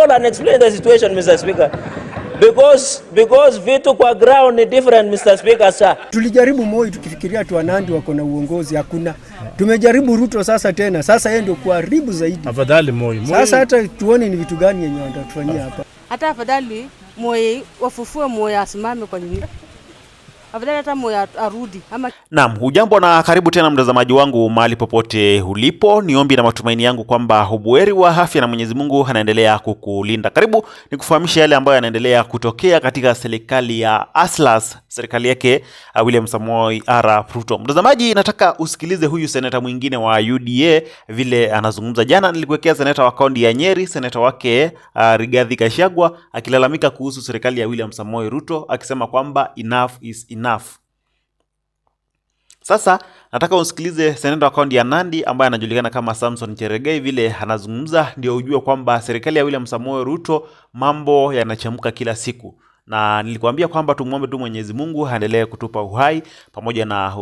control and explain the situation, Mr. Speaker. Because vitu kwa ground ni different, Mr. Speaker, sir. Tulijaribu Moi tukifikiria tu Nandi wako na uongozi, hakuna. Tumejaribu Ruto sasa tena. Sasa yeye ndio kuharibu zaidi. Afadhali Moi. Sasa hata tuone ni vitu gani yenye wanatufanyia hapa. Hata afadhali Moi wafufue Moi asimame kwa nini? Afadhali hata Moi arudi ama. Naam, hujambo na karibu tena mtazamaji wangu mahali popote ulipo. Niombi na matumaini yangu kwamba ubuheri wa afya na Mwenyezi Mungu anaendelea kukulinda. Karibu nikufahamisha yale ambayo yanaendelea kutokea katika serikali ya Aslas, serikali yake William Samoei Arap Ruto. Mtazamaji, nataka usikilize huyu seneta mwingine wa UDA vile anazungumza. Jana nilikuwekea seneta wa kaunti ya Nyeri, seneta wake Rigathi Gachagua akilalamika kuhusu serikali ya William Samoei Ruto akisema kwamba enough is enough. Sasa nataka usikilize seneta wa kaunti ya Nandi ambaye anajulikana kama Cherargei vile anazungumza, ndio ujue kwamba serikali ya William Samoei Ruto mambo yanachemka kila siku. Na nilikwambia kwamba tumuombe tu Mwenyezi Mungu aendelee kutupa uhai pamoja na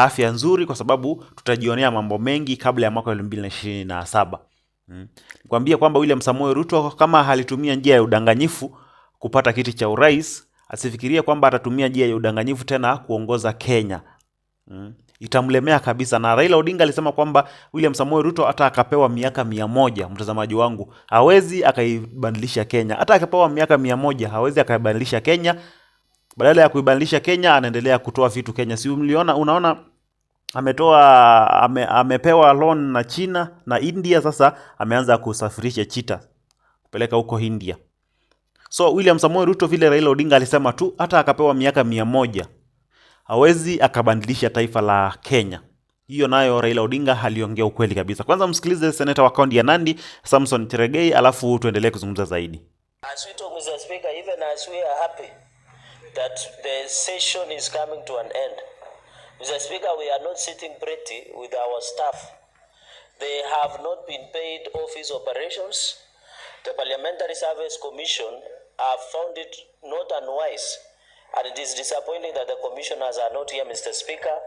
afya nzuri, kwa sababu tutajionea mambo mengi kabla ya mwaka 2027. Nilikwambia kwamba William Samoei Ruto kama halitumia njia ya udanganyifu kupata kiti cha urais, asifikirie kwamba atatumia njia ya udanganyifu tena kuongoza Kenya. Itamlemea kabisa. Na Raila Odinga alisema kwamba William Samoei Ruto hata akapewa miaka 100, mtazamaji wangu, hawezi akaibadilisha Kenya. Hata akapewa miaka 100 hawezi akaibadilisha Kenya. Badala ya kuibadilisha Kenya anaendelea kutoa vitu Kenya. Si unaona amepewa loan na China na India, sasa ameanza kusafirisha chita kupeleka huko India. So William Samoei Ruto vile Raila Odinga alisema tu hata akapewa miaka 100 hawezi akabadilisha taifa la Kenya. Hiyo nayo Raila Odinga aliongea ukweli kabisa. Kwanza msikilize seneta wa kaunti ya Nandi Cherargei, alafu tuendelee kuzungumza zaidi. As we talk, Mr. Speaker, even as we are happy that the session is coming to an end, Mr. Speaker, we are not sitting pretty with our staff. They have not been paid office operations. The Parliamentary Service Commission have found it not unwise, and it is disappointing that the commissioners are not here, Mr. Speaker.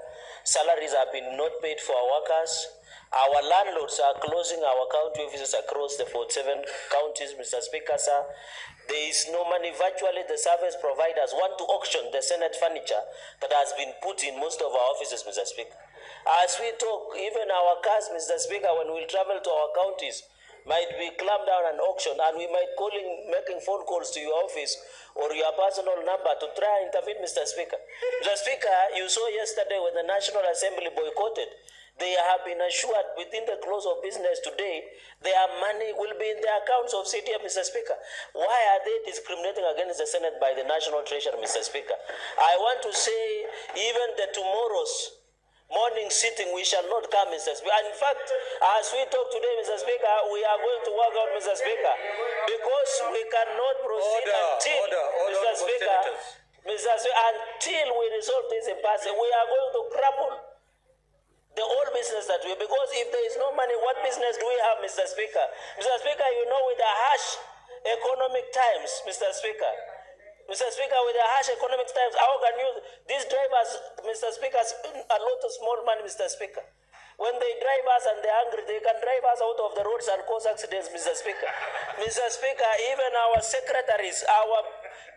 Salaries have been not paid for our workers. Our landlords are closing our county offices across the 47 counties, Mr. Speaker, sir. There is no money. Virtually the service providers want to auction the Senate furniture that has been put in most of our offices, Mr. Speaker. As we talk, even our cars, Mr. Speaker, when we travel to our counties, might be clamped down and auctioned, and we might making phone calls to your office or your personal number to try and intervene, Mr. Speaker. Mr. Speaker, you saw yesterday when the National Assembly boycotted, they have been assured within the close of business today, their money will be in the accounts of CTF, Mr. Speaker. Why are they discriminating against the Senate by the National Treasury, Mr. Speaker? I want to say, even the tomorrow's morning sitting, we shall not come, Mr. Speaker. And in fact, as we talk today, Mr. Speaker, we are going to work out, Mr. Speaker, because we cannot proceed Mr. Speaker, until we resolve this impasse. We are going to cripple the whole business that we, because if there is no money, what business do we have, Mr. Speaker? Mr. Speaker, you know, with the harsh economic times, Mr. Speaker, with the harsh economic times, how can you, these drivers, Mr. Speaker, spend a lot of small money, Mr. Speaker. When they drive us and they're angry, they can drive us out of the roads and cause accidents, Mr. Speaker. Mr. Speaker, even our secretaries, our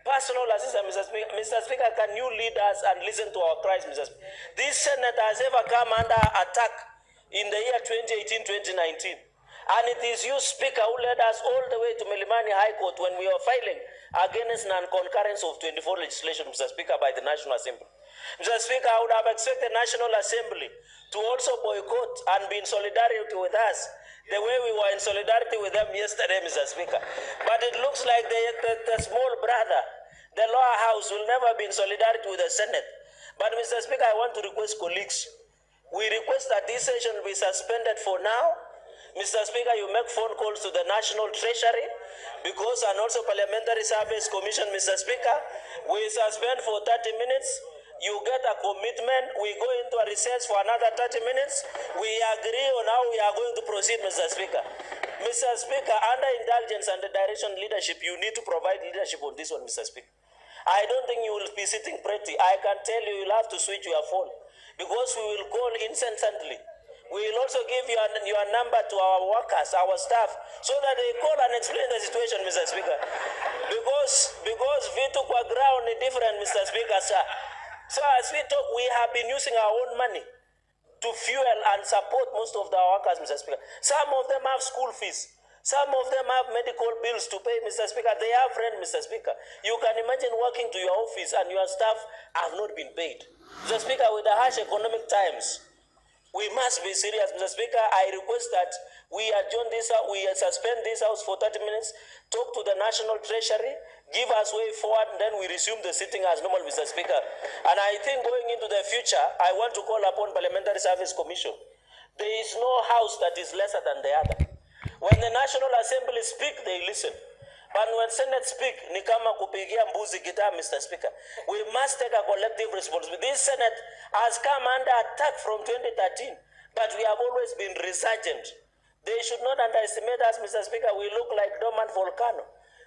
personal assistants, Mr. Speaker, can you lead us and listen to our cries, Mr. Speaker? This Senate has ever come under attack in the year 2018-2019. And it is you, Speaker, who led us all the way to Milimani High Court when we were filing against non-concurrence of 24 legislation, Mr. Speaker, by the National Assembly. Mr. Speaker, I would have expected the National Assembly to also boycott and be in solidarity with us the way we were in solidarity with them yesterday, Mr. Speaker. But it looks like the small brother, the lower house, will never be in solidarity with the Senate. But Mr. Speaker, I want to request colleagues. We request that this session be suspended for now. Mr. Speaker, you make phone calls to the National Treasury because, and also Parliamentary Service Commission, Mr. Speaker, we suspend for 30 minutes. You get a commitment. We go into a recess for another 30 minutes. We agree on how we are going to proceed, Mr. Speaker. Mr. Speaker, under indulgence and the direction leadership, you need to provide leadership on this one, Mr. Speaker. I don't think you will be sitting pretty. I can tell you, you'll have to switch your phone because we will call incessantly. We will also give your number to our workers, our staff, so that they call and explain the situation, Mr. Speaker. Because vitu kwa ground is different, Mr. Speaker, sir. So as we talk, we have been using our own money to fuel and support most of our workers, Mr. Speaker. Some of them have school fees. Some of them have medical bills to pay, Mr. Speaker. They have rent, Mr. Speaker. You can imagine working to your office and your staff have not been paid. Mr. Speaker, with the harsh economic times, we must be serious, Mr. Speaker. I request that we adjourn this, we suspend this house for 30 minutes, talk to the National Treasury, give us way forward, and then we resume the sitting as normal, Mr. Speaker. And I think going into the future, I want to call upon Parliamentary Service Commission. There is no house that is lesser than the other. When the National Assembly speak, they listen. But when Senate speak, ni kama kupigia mbuzi gitaa, Mr. Speaker. We must take a collective responsibility. This Senate has come under attack from 2013, but we have always been resurgent. They should not underestimate us, Mr. Speaker. We look like dormant volcano,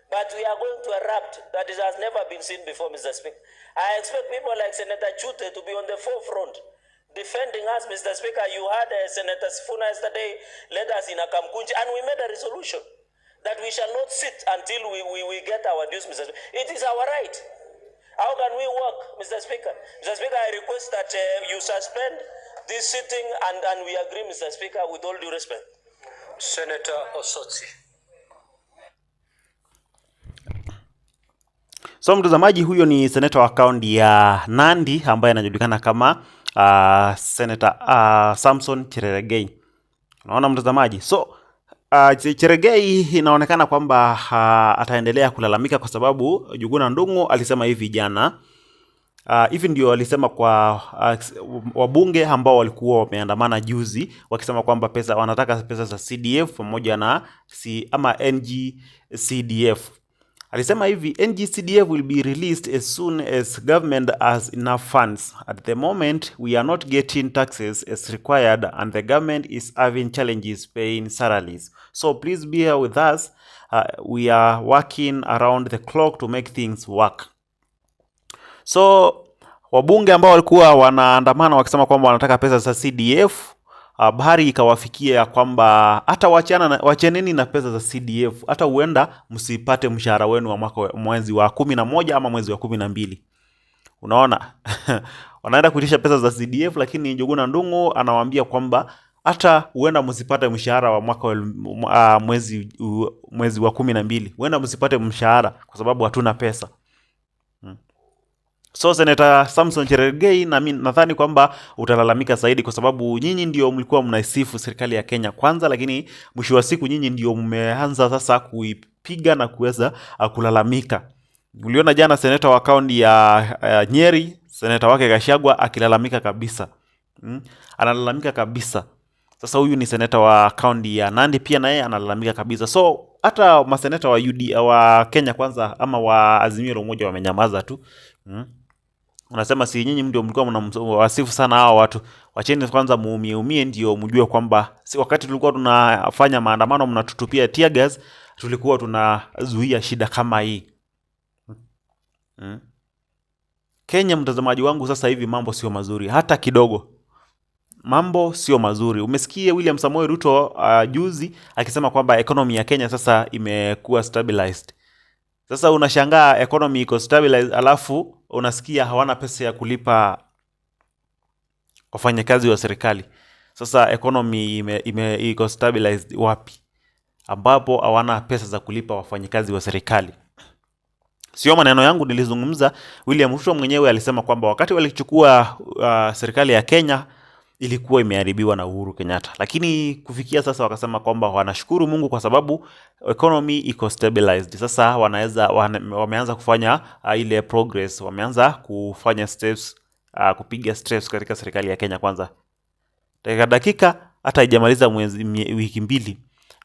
but we are going to erupt. That it has never been seen before, Mr. Speaker. I expect people like Senator Chute to be on the forefront, defending us, Mr. Speaker. You had Senator Sifuna yesterday led us in a Kamkunji, and we made a resolution that we shall not sit until we get our dues, Mr. Speaker. It is our right. How can we work, Mr. Speaker? Mr. Speaker, I request that you suspend this sitting and we agree, Mr. Speaker, with all due respect. Senator Osotsi. So mtazamaji, huyo ni seneta wa kaunti ya Nandi ambaye anajulikana kama Senator Samson Cherargei. Unaona mtazamaji? So Cherargei inaonekana kwamba ataendelea kulalamika kwa sababu Njuguna Ndung'u alisema hivi jana. Hivi ndio alisema kwa wabunge ambao walikuwa wameandamana juzi wakisema kwamba wanataka pesa za CDF pamoja na NGCDF. Alisema hivi, NGCDF will be released as soon as government has enough funds. At the moment, we are not getting taxes as required and the government is having challenges paying salaries. So please bear with us. We are working around the clock to make things work. So wabunge ambao walikuwa wanaandamana wakisema kwamba wanataka pesa za CDF, habari ikawafikia kwamba hata wacheneni na pesa za CDF, hata huenda msipate mshahara wenu wa mwezi wa 11 ama mwezi wa 12. Unaona? Wanaenda kuitisha pesa za CDF, lakini Njuguna Ndung'u anawaambia kwamba hata huenda msipate mshahara wa mwezi wa 12. Huenda msipate mshahara kwa sababu hatuna pesa. So Senator Samson Cherargei, nadhani kwamba utalalamika zaidi kwa sababu nyinyi ndio mlikuwa mnaisifu serikali ya Kenya kwanza, lakini mwisho wa siku nyinyi ndio mmeanza sasa kuipiga na kuweza kulalamika. Uliona jana seneta wa kaunti ya Nyeri, seneta wake Gachagua akilalamika kabisa. Analalamika kabisa. Sasa huyu ni seneta wa kaunti ya Nandi pia naye analalamika kabisa. So hata maseneta wa Kenya kwanza ama wa Azimio la Umoja wamenyamaza tu. Unasema si nyinyi ndio mlikuwa mnawasifu sana hao watu. Wacheni kwanza muumie ndio mjue kwamba si wakati tulikuwa tunafanya maandamano mnatutupia tear gas, tulikuwa tunazuia shida kama hii. Kenya mtazamaji wangu, sasa hivi mambo sio mazuri hata kidogo. Mambo sio mazuri. Umesikia William Samoei Ruto juzi akisema kwamba economy ya Kenya sasa imekuwa stabilized. Sasa unashangaa economy iko stabilized, alafu unasikia hawana pesa ya kulipa wafanyakazi wa serikali. Sasa economy iko stabilized wapi? Ambapo hawana pesa za kulipa wafanyakazi wa serikali. Sio maneno yangu, nilizungumza. William Ruto mwenyewe alisema kwamba wakati walichukua serikali ya Kenya ilikuwa imeharibiwa na Uhuru Kenyatta. Lakini kufikia sasa wakasema kwamba wanashukuru Mungu kwa sababu economy iko stabilized. Sasa wameanza kufanya ile progress, wameanza kufanya steps, kupiga steps katika serikali ya Kenya kwanza. Dakika hata haijamaliza wiki mbili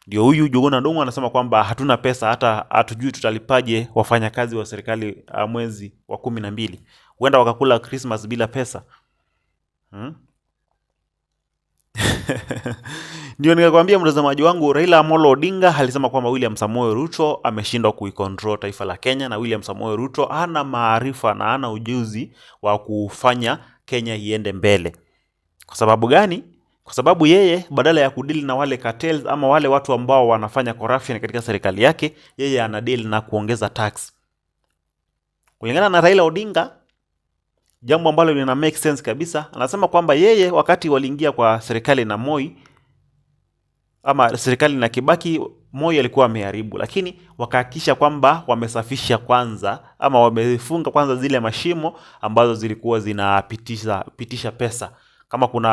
ndio huyu Njuguna Ndung'u anasema kwamba hatuna pesa, hata hatujui tutalipaje wafanyakazi wa serikali mwezi wa 12. Huenda wakakula Christmas bila pesa. Ndio nikakwambia mtazamaji wangu, Raila Amolo Odinga alisema kwamba William Samoei Ruto ameshindwa kuicontrol taifa la Kenya, na William Samoei Ruto hana maarifa na hana ujuzi wa kufanya Kenya iende mbele. Kwa sababu gani? kwa sababu yeye badala ya kudili na wale cartels ama wale watu ambao wanafanya corruption katika serikali yake, yeye anadili na kuongeza tax. Kulingana na Raila Odinga, jambo ambalo lina make sense kabisa, anasema kwamba yeye wakati waliingia kwa serikali na Moi ama serikali na Kibaki, Moi alikuwa ameharibu, lakini wakahakikisha kwamba wamesafisha kwanza ama wamefunga kwanza zile mashimo ambazo zilikuwa zinapitisha pesa. Kama kuna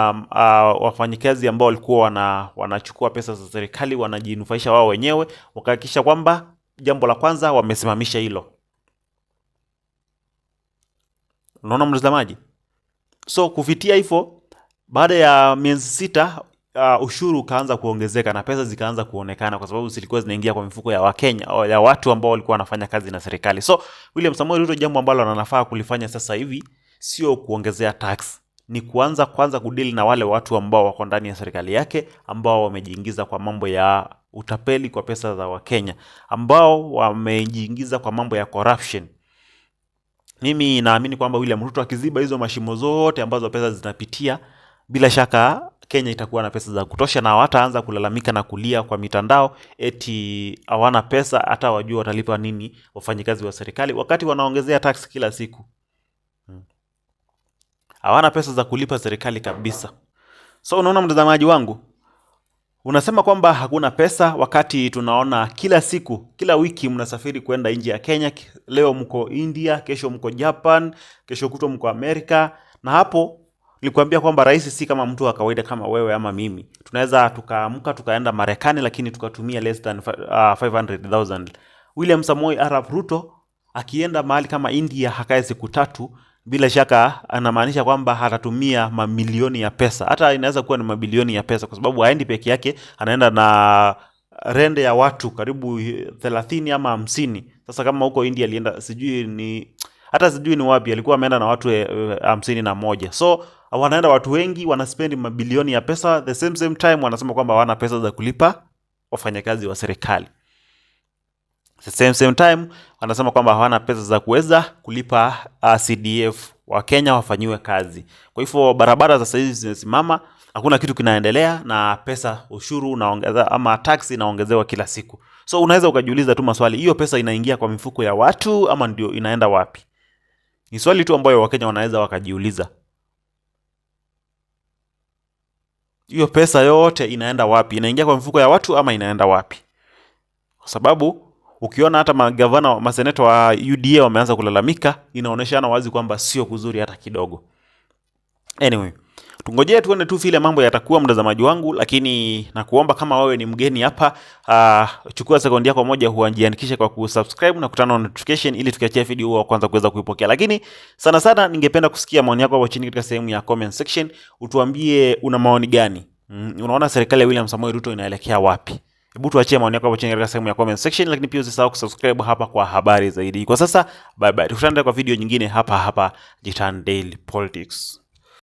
wafanyikazi ambao walikuwa wanachukua pesa za serikali wanajinufaisha wao wenyewe, wakahakikisha kwamba jambo la kwanza wamesimamisha hilo. Unaona mtazamaji? So kufikia hivyo, baada ya miezi 6 ushuru ukaanza kuongezeka na pesa zikaanza kuonekana, kwa sababu zilikuwa zinaingia kwa mifuko ya Wakenya ya watu ambao walikuwa wanafanya kazi na serikali. So William Samoei Ruto, jambo ambalo anafaa kulifanya sasa hivi sio kuongezea tax, ni kwanza kudili na wale watu ambao wako ndani ya serikali yake, ambao wamejiingiza kwa mambo ya utapeli kwa pesa za Wakenya, ambao wamejiingiza kwa mambo ya corruption. Mimi naamini kwamba William Ruto akiziba hizo mashimo zote ambazo pesa zinapitia, bila shaka Kenya itakuwa na pesa za kutosha, na hawataanza kulalamika na kulia kwa mitandao eti hawana pesa, hata wajua watalipa nini wafanyikazi wa serikali wakati wanaongezea tax kila siku. Hawana pesa za kulipa serikali kabisa. So unaona mtazamaji wangu, unasema kwamba hakuna pesa wakati tunaona kila siku, kila wiki mnasafiri kwenda nje ya Kenya. Leo mko India, kesho mko Japan, kesho kutwa mko Amerika. Na hapo nilikwambia kwamba rais si kama mtu wa kawaida kama wewe ama mimi. Tunaweza tukaamka tukaenda Marekani, lakini tukatumia less than 500,000. William Samoei Arap Ruto akienda mahali kama India hakae siku 3, bila shaka anamaanisha kwamba atatumia mamilioni ya pesa. Hata inaweza kuwa ni mabilioni ya pesa, kwa sababu haendi peke yake, anaenda na rende ya watu karibu 30 ama 50. Sasa kama huko India alienda sijui ni wapi, alikuwa ameenda na watu 51. So wanaenda watu wengi, wanaspend mabilioni ya pesa, the same time wanasema kwamba hawana pesa za kulipa wafanyakazi wa serikali. The same time wanasema kwamba hawana pesa za kuweza kulipa CDF wa Kenya wafanyiwe kazi. Kwa hivyo barabara sasa hizi zimesimama, hakuna kitu kinaendelea, na pesa ushuru unaongeza ama tax inaongezewa kila siku. So unaweza ukajiuliza tu maswali, hiyo pesa inaingia kwa mifuko ya watu ama ndio inaenda wapi? Ni swali tu ambayo Wakenya wanaweza wakajiuliza. Hiyo pesa yote inaenda wapi? Inaingia kwa mifuko ya watu ama inaenda wapi? Kwa sababu ukiona hata magavana, maseneta wa UDA wameanza kulalamika, inaoneshana wazi kwamba sio kuzuri hata kidogo. Anyway, tungojee tuone tu vile mambo yatakuwa mtazamaji wangu, lakini nakuomba kama wewe ni mgeni hapa, chukua sekondi yako moja huanjiandikishe kwa kusubscribe na kutana notification ili tukiachia video wa kwanza kuweza kuipokea. Lakini sana ningependa kusikia maoni yako hapo chini katika sehemu ya comment section. Utuambie una maoni gani? Unaona serikali ya William Samoei Ruto inaelekea wapi? Hebu tuachie maoni yako hapo chini katika sehemu ya comment section, lakini pia usisahau kusubscribe hapa kwa habari zaidi. Kwa sasa bye bye. Tukutane kwa video nyingine hapa Jitan Daily Politics.